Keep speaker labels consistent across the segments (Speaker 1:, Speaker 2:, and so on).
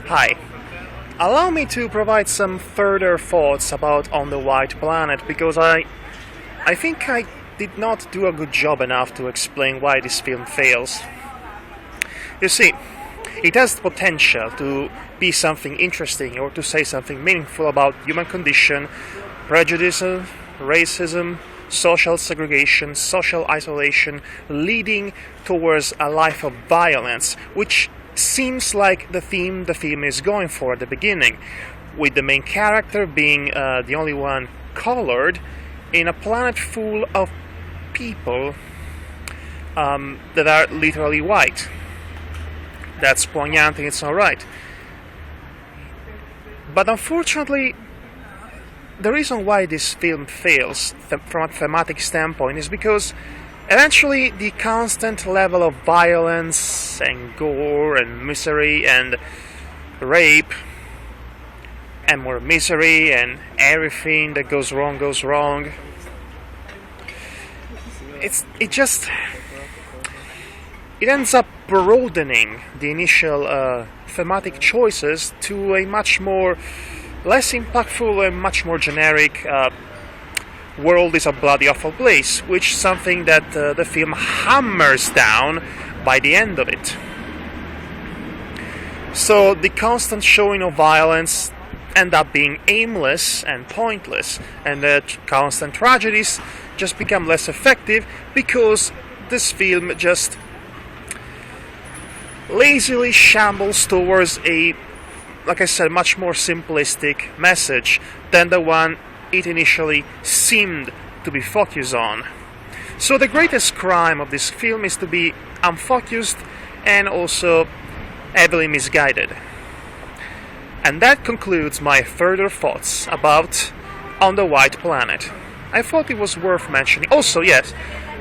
Speaker 1: Hi. Allow me to provide some further thoughts about On the White Planet because I think I did not do a good job enough to explain why this film fails. You see, it has the potential to be something interesting or to say something meaningful about human condition, prejudice, racism, social segregation, social isolation, leading towards a life of violence, which seems like the theme the film is going for at the beginning, with the main character being the only one colored in a planet full of people that are literally white. That's poignant in its own right. But unfortunately, the reason why this film fails from a thematic standpoint is because eventually the constant level of violence and gore and misery and rape and more misery and everything that goes wrong. It ends up broadening the initial thematic choices to a much more less impactful and much more generic world is a bloody awful place, which is something that the film hammers down by the end of it. So the constant showing of violence end up being aimless and pointless, and the constant tragedies just become less effective because this film just lazily shambles towards a, like I said, much more simplistic message than the one it initially seemed to be focused on. So the greatest crime of this film is to be unfocused and also heavily misguided. And that concludes my further thoughts about On the White Planet. I thought it was worth mentioning. Also, yes,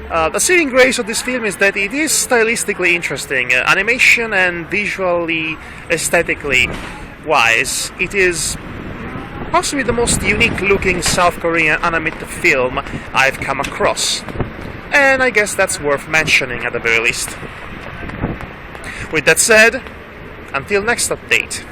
Speaker 1: the saving grace of this film is that it is stylistically interesting. Animation and visually, aesthetically wise, it is possibly the most unique looking South Korean animated film I've come across. And I guess that's worth mentioning at the very least. With that said, until next update.